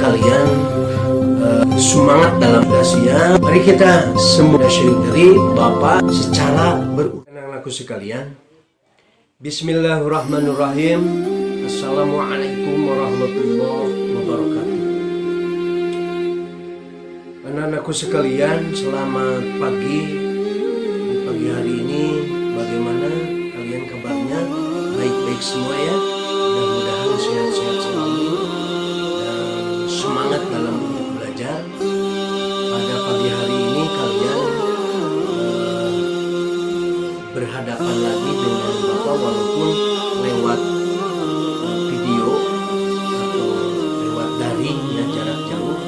kalian semangat dalam belajar. Mari kita semua syukur dari Bapak secara berulang. Anak-anakku sekalian, Bismillahirrahmanirrahim. Assalamualaikum warahmatullahi wabarakatuh. Anak-anakku sekalian, selamat pagi. Di pagi hari ini bagaimana kalian kabarnya? Baik-baik semua ya. Mudah-mudahan sehat-sehat selalu dan semangat dalam untuk belajar. Pada pagi hari ini kalian berhadapan lagi dengan Bapak walaupun lewat video atau lewat daring ya, jarak jauh,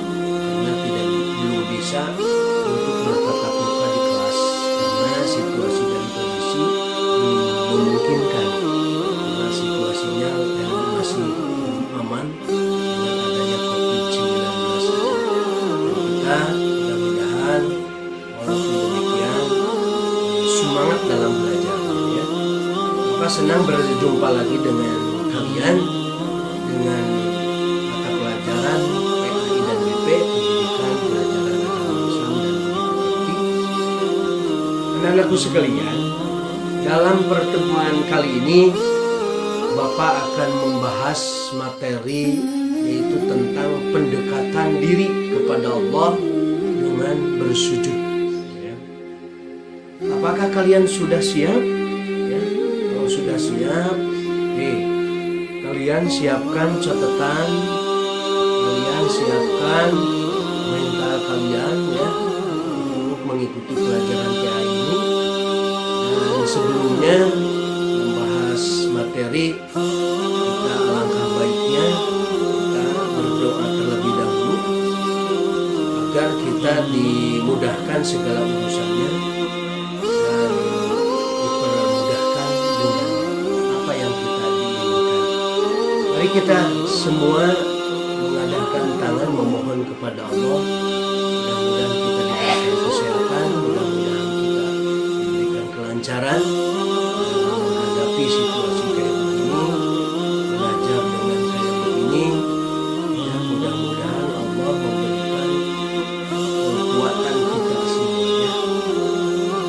karena belum bisa untuk bertatap muka di kelas karena situasi dan kondisi memungkinkan, karena situasinya masih aman dengan adanya COVID-19. Dan kita mudah-mudahan walaupun demikian semangat dalam belajar ya. Bapak senang berjumpa lagi dengan kalian dengan mata pelajaran PAI dan BP, pendidikan pelajaran agama Islam dan budi. Anak-anakku sekalian, dalam pertemuan kali ini Bapak akan membahas materi yaitu tentang pendekatan diri kepada Allah dengan bersujud ya. Apakah kalian sudah siap? Ya, kalau sudah siap, kalian siapkan catatan, kalian siapkan mental kalian ya untuk mengikuti pelajaran PAI ini. Dan sebelumnya membahas materi, kita alangkah baiknya kita berdoa terlebih dahulu agar kita dimudahkan segala urusannya dan dipermudahkan dengan apa yang kita inginkan. Mari kita semua mengadakan tangan memohon kepada Allah. Mudah-mudahan kita diberikan kesehatan, mudah-mudahan kita diberikan kelancaran dalam menghadapi situasi kayak begini, belajar dengan kayak begini ya. Mudah-mudahan Allah memberikan kekuatan kita semuanya.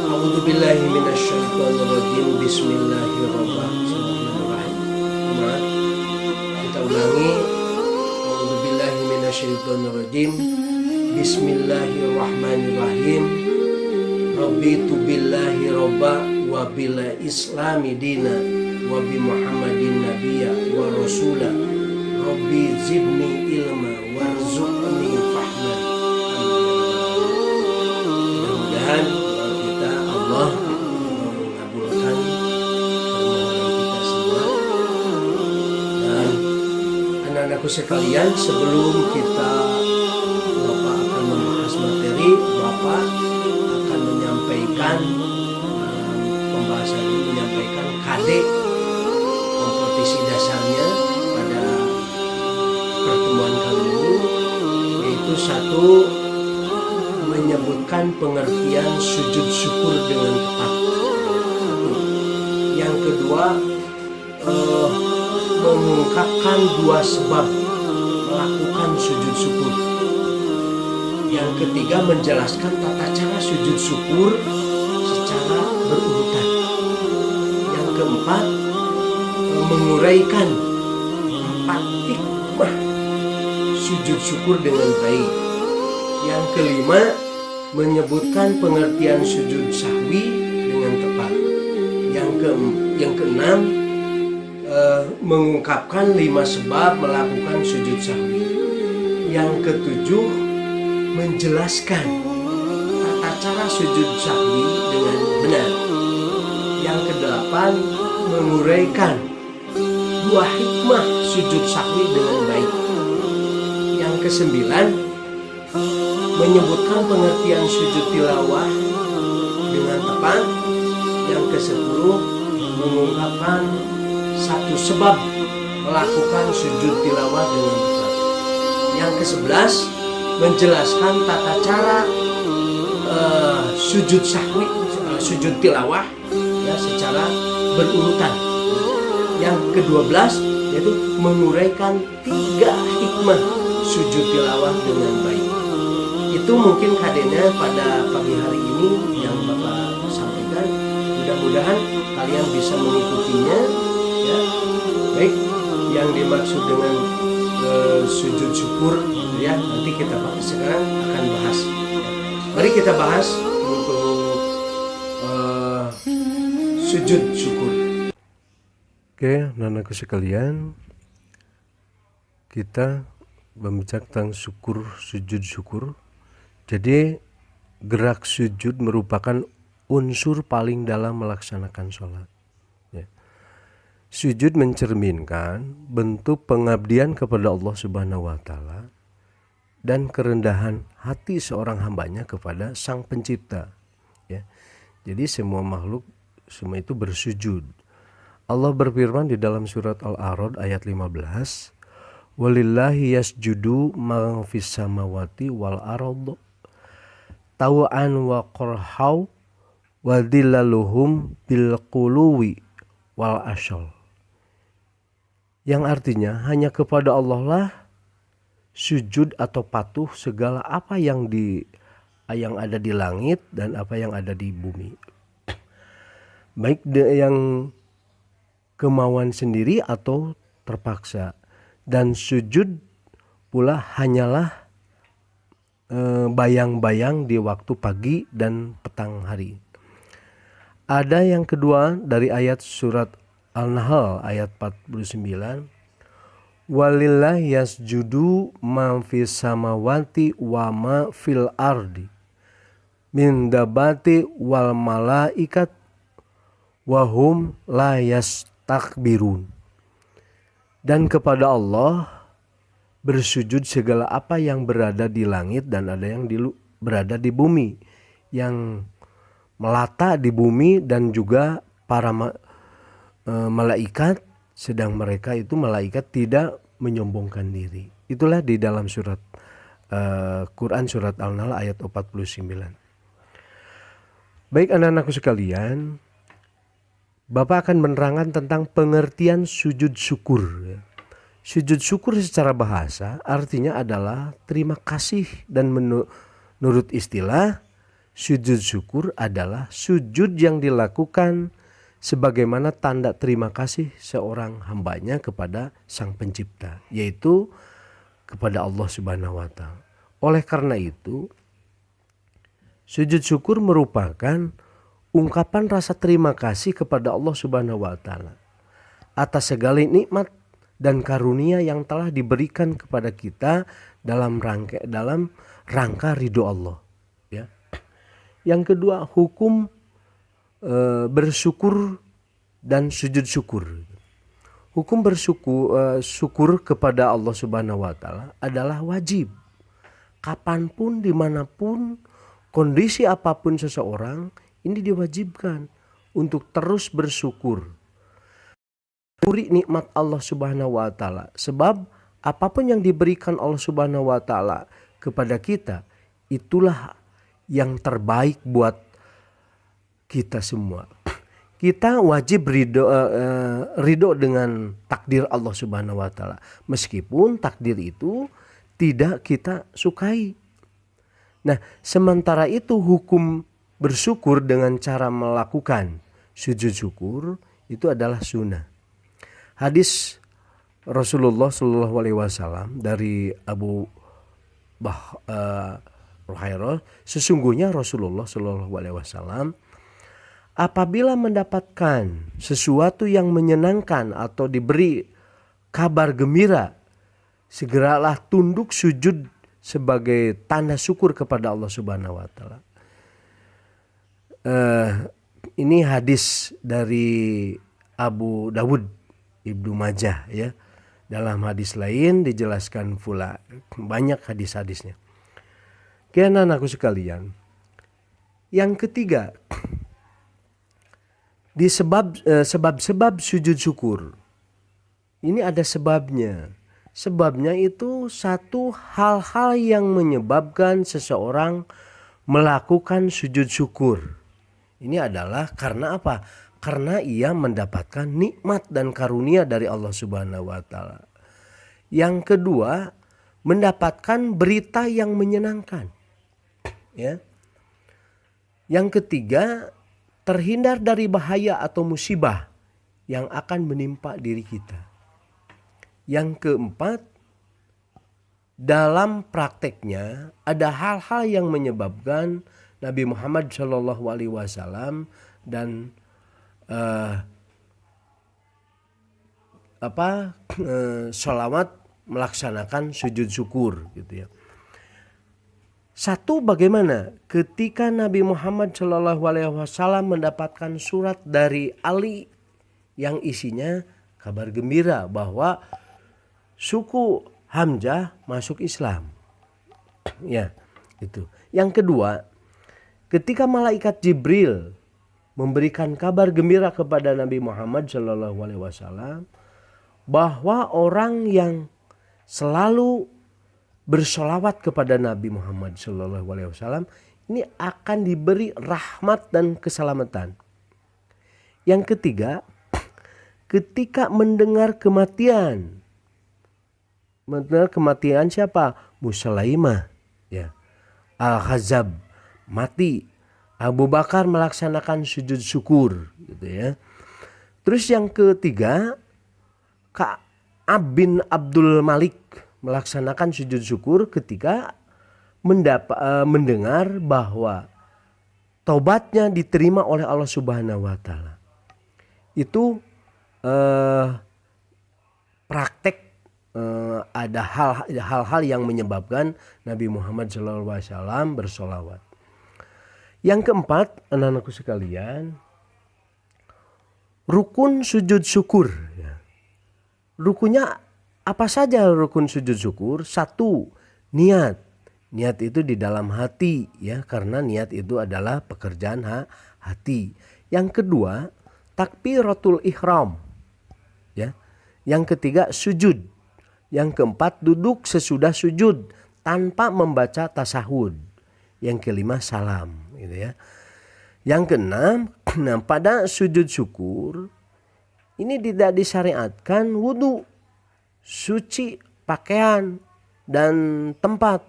A'udzubillahi minasyaitonirrajim. Bismillahirrahmanirrahim. Kita ulangi. A'udzubillahi minasyaitonirrajim. Bismillahirrahmanirrahim. Rabbitu billahi robba wa bila islami dina wa bi muhammadin nabiyya wa rasula. Rabbi zidni ilma warzuqni fahman. Mudah-mudahan kita Allah mengabulkan permohonan kita semua. Dan anak-anakku sekalian, sebelum kita Bapak akan membahas materi, Bapak akan menyampaikan pembahasan ini, menyampaikan KD kompetisi dasarnya pada pertemuan kali ini, yaitu satu, menyebutkan pengertian sujud syukur dengan tepat. Yang kedua, mengungkapkan dua sebab melakukan sujud syukur. Yang ketiga, menjelaskan tata cara sujud syukur secara berurutan. Yang keempat, menguraikan 4 hikmah sujud syuker dengan baik. Yang kelima, menyebutkan pengertian sujud sahwi dengan tepat. Yang keenam, mengungkapkan 5 sebab melakukan sujud sahwi. Yang ketujuh, menjelaskan tata cara sujud sahwi dengan benar. Yang kedelapan, menguraikan 2 hikmah sujud sahwi dengan baik. Yang kesembilan, menyebutkan pengertian sujud tilawah dengan tepat. Yang kesepuluh, mengungkapkan 1 sebab melakukan sujud tilawah dengan tepat. Yang ke-11, menjelaskan tata cara sujud sahwi, sujud tilawah ya secara berurutan. Yang ke-12 yaitu menguraikan 3 hikmah sujud tilawah dengan baik. Itu mungkin kadenya pada pagi hari ini yang Bapak sampaikan. Mudah-mudahan kalian bisa mengikutinya ya. Baik, yang dimaksud dengan sujud syukur ya, nanti kita sekarang akan bahas. Mari kita bahas untuk sujud syukur. Oke, anak-anakku sekalian, kita berbicara tentang sujud syukur. Jadi gerak sujud merupakan unsur paling dalam melaksanakan sholat. Ya. Sujud mencerminkan bentuk pengabdian kepada Allah Subhanahu wa Ta'ala dan kerendahan hati seorang hambanya kepada Sang Pencipta. Ya. Jadi semua makhluk semua itu bersujud. Allah berfirman di dalam surat Al-A'raf ayat 15, "Walillahi yasjudu man fis samawati wal ardh taw'an wa qarhaw wa dhillaluhum bil quluwi wal asyal." Yang artinya hanya kepada Allah lah sujud atau patuh segala apa yang ada di langit dan apa yang ada di bumi. Baik yang kemauan sendiri atau terpaksa. Dan sujud pula hanyalah bayang-bayang di waktu pagi dan petang hari. Ada yang kedua dari ayat surat Al-Nahl ayat 49. Walillahi yasjudu ma fis samawati wa ma fil ardi min dabati wal malaikat wa hum la yastakbirun. Dan kepada Allah bersujud segala apa yang berada di langit dan ada yang berada di bumi, yang melata di bumi dan juga para malaikat, sedang mereka itu malaikat tidak menyombongkan diri. Itulah di dalam surat Quran surat Al-Nahl ayat 49. Baik anak-anakku sekalian, Bapak akan menerangkan tentang pengertian sujud syukur. Sujud syukur secara bahasa artinya adalah terima kasih, dan menurut istilah sujud syukur adalah sujud yang dilakukan sebagaimana tanda terima kasih seorang hambanya kepada Sang Pencipta, yaitu kepada Allah Subhanahu wa Ta'ala. Oleh karena itu, sujud syukur merupakan ungkapan rasa terima kasih kepada Allah Subhanahu wa Ta'ala atas segala nikmat dan karunia yang telah diberikan kepada kita dalam rangka ridho Allah. Ya. Yang kedua, hukum bersyukur dan sujud syukur. Hukum syukur kepada Allah Subhanahu wa Ta'ala adalah wajib. Kapanpun, dimanapun, kondisi apapun seseorang, ini diwajibkan untuk terus bersyukur. Syukuri nikmat Allah Subhanahu wa Ta'ala. Sebab apapun yang diberikan Allah Subhanahu wa Ta'ala kepada kita, itulah yang terbaik buat kita semua. Kita wajib ridho dengan takdir Allah Subhanahu wa Ta'ala. Meskipun takdir itu tidak kita sukai. Nah, sementara itu hukum bersyukur dengan cara melakukan sujud syukur itu adalah sunnah. Hadis Rasulullah SAW dari Abu Hurairah, sesungguhnya Rasulullah SAW apabila mendapatkan sesuatu yang menyenangkan atau diberi kabar gembira, segeralah tunduk sujud sebagai tanda syukur kepada Allah Subhanahu wa Ta'ala. Ini hadis dari Abu Dawud Ibnu Majah ya. Dalam hadis lain dijelaskan pula, banyak hadis-hadisnya. Karena anakku sekalian, yang ketiga, di sebab-sebab sujud syukur. Ini ada sebabnya. Sebabnya itu satu hal-hal yang menyebabkan seseorang melakukan sujud syukur. Ini adalah karena apa? Karena ia mendapatkan nikmat dan karunia dari Allah Subhanahu wa Ta'ala. Yang kedua, mendapatkan berita yang menyenangkan. Ya. Yang ketiga, terhindar dari bahaya atau musibah yang akan menimpa diri kita. Yang keempat, dalam prakteknya ada hal-hal yang menyebabkan Nabi Muhammad SAW dan sholawat melaksanakan sujud syukur gitu ya. Satu, bagaimana ketika Nabi Muhammad SAW mendapatkan surat dari Ali yang isinya kabar gembira bahwa suku Hamzah masuk Islam. Ya, itu. Yang kedua, ketika malaikat Jibril memberikan kabar gembira kepada Nabi Muhammad SAW bahwa orang yang selalu bersolawat kepada Nabi Muhammad SAW ini akan diberi rahmat dan keselamatan. Yang ketiga, ketika mendengar kematian siapa? Musalaimah, ya, Al-Khazab mati. Abu Bakar melaksanakan sujud syukur, gitu ya. Terus yang ketiga, Ka'ab bin Abdul Malik melaksanakan sujud syukur ketika mendengar bahwa taubatnya diterima oleh Allah Subhanahu wa taala. Itu praktek ada hal-hal yang menyebabkan Nabi Muhammad SAW bersolawat. Yang keempat, anak-anakku sekalian, rukun sujud syukur. Rukunnya apa saja rukun sujud syukur? Satu, niat. Niat itu di dalam hati, ya, karena niat itu adalah pekerjaan hati. Yang kedua, takbiratul ihram, ya. Yang ketiga, sujud. Yang keempat, duduk sesudah sujud tanpa membaca tasahud. Yang kelima, salam, gitu ya. Yang keenam, pada sujud syukur ini tidak disyariatkan wudu, suci pakaian dan tempat.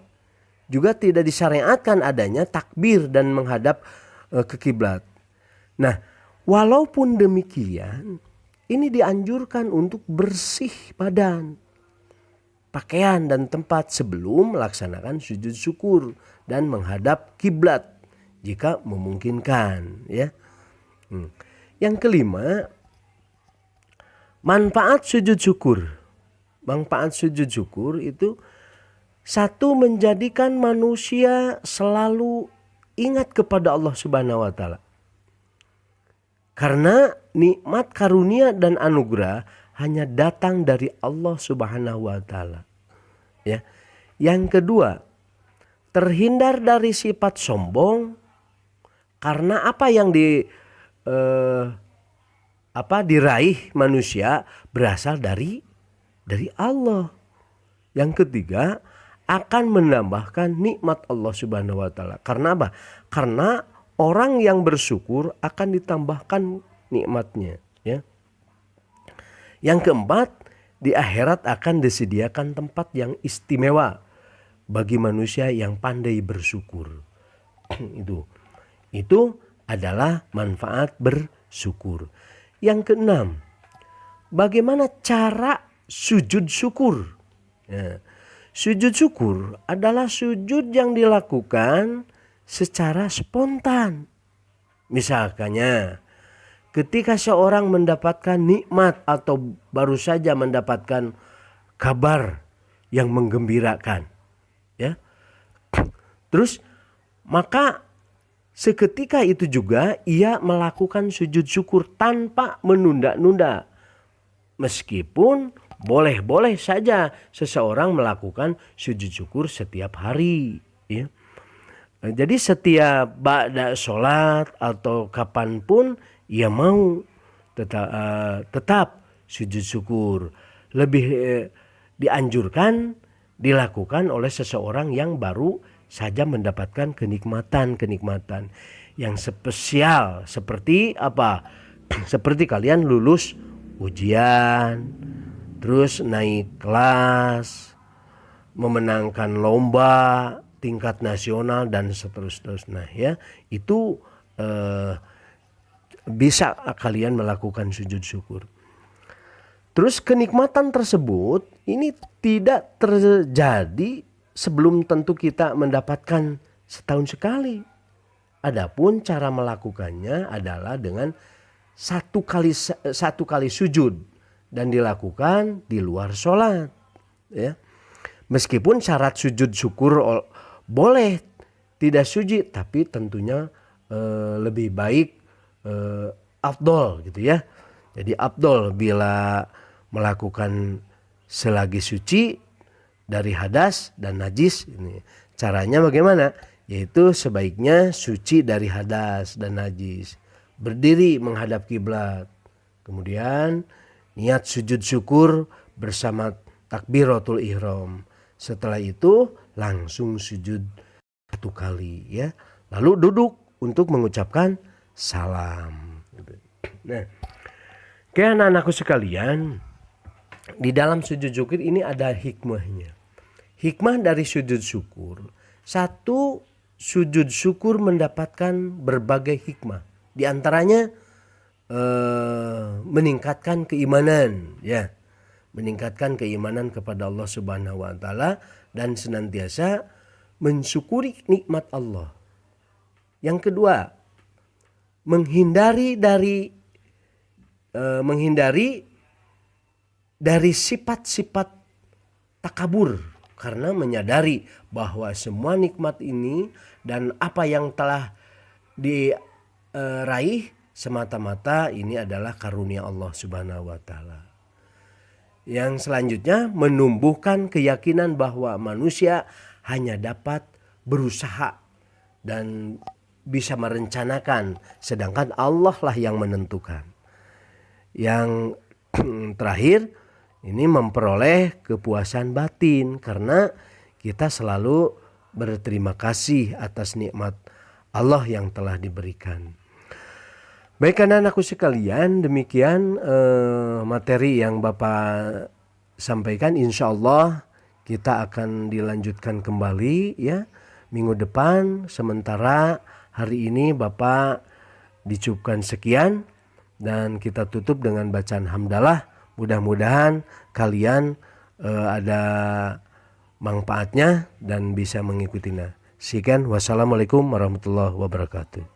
Juga tidak disyariatkan adanya takbir dan menghadap ke kiblat. Nah, walaupun demikian, ini dianjurkan untuk bersih badan, pakaian dan tempat sebelum melaksanakan sujud syukur dan menghadap kiblat jika memungkinkan, ya. Yang kelima, manfaat sujud syukur. Manfaat sujud syukur itu satu, menjadikan manusia selalu ingat kepada Allah Subhanahu wa taala. Karena nikmat karunia dan anugerah hanya datang dari Allah Subhanahu wa taala. Ya. Yang kedua, terhindar dari sifat sombong karena apa yang diraih manusia berasal dari Allah. Yang ketiga, akan menambahkan nikmat Allah Subhanahu wa taala. Karena apa? Karena orang yang bersyukur akan ditambahkan nikmatnya, ya. Yang keempat, di akhirat akan disediakan tempat yang istimewa bagi manusia yang pandai bersyukur. Itu adalah manfaat bersyukur. Yang keenam, bagaimana cara sujud syukur? Ya. Sujud syukur adalah sujud yang dilakukan secara spontan. Misalkannya, ketika seorang mendapatkan nikmat atau baru saja mendapatkan kabar yang menggembirakan, ya. Terus maka seketika itu juga ia melakukan sujud syukur tanpa menunda-nunda. Meskipun boleh-boleh saja seseorang melakukan sujud syukur setiap hari, ya. Jadi setiap ba'da sholat atau kapanpun ia mau tetap sujud syukur. Lebih dianjurkan dilakukan oleh seseorang yang baru saja mendapatkan kenikmatan yang spesial. Seperti apa? Seperti kalian lulus ujian, terus naik kelas, memenangkan lomba tingkat nasional dan seterusnya ya. Itu bisa kalian melakukan sujud syukur. Terus kenikmatan tersebut ini tidak terjadi sebelum tentu kita mendapatkan setahun sekali. Adapun cara melakukannya adalah dengan satu kali sujud dan dilakukan di luar sholat. Ya. Meskipun syarat sujud syukur boleh tidak sujud, tapi tentunya lebih baik afdol gitu ya. Jadi afdol bila melakukan selagi suci dari hadas dan najis. Ini caranya bagaimana? Yaitu sebaiknya suci dari hadas dan najis, berdiri menghadap kiblat, kemudian niat sujud syukur bersama takbiratul ihram. Setelah itu langsung sujud 1 kali ya, lalu duduk untuk mengucapkan salam. Nah, anak-anakku sekalian, di dalam sujud syukur ini ada hikmahnya. Hikmah dari sujud syukur, satu, sujud syukur mendapatkan berbagai hikmah. Di antaranya meningkatkan keimanan ya. Meningkatkan keimanan kepada Allah Subhanahu wa taala dan senantiasa mensyukuri nikmat Allah. Yang kedua, menghindari dari sifat-sifat takabur, karena menyadari bahwa semua nikmat ini dan apa yang telah diraih semata-mata ini adalah karunia Allah Subhanahu wa taala. Yang selanjutnya, menumbuhkan keyakinan bahwa manusia hanya dapat berusaha dan bisa merencanakan, sedangkan Allah lah yang menentukan. Yang terakhir, ini memperoleh kepuasan batin karena kita selalu berterima kasih atas nikmat Allah yang telah diberikan. Baik anak-anakku sekalian, demikian materi yang Bapak sampaikan. Insya Allah kita akan dilanjutkan kembali ya minggu depan. Sementara hari ini Bapak dicukupkan sekian dan kita tutup dengan bacaan hamdalah. Mudah-mudahan kalian ada manfaatnya dan bisa mengikutinya. Sekian, wassalamualaikum warahmatullahi wabarakatuh.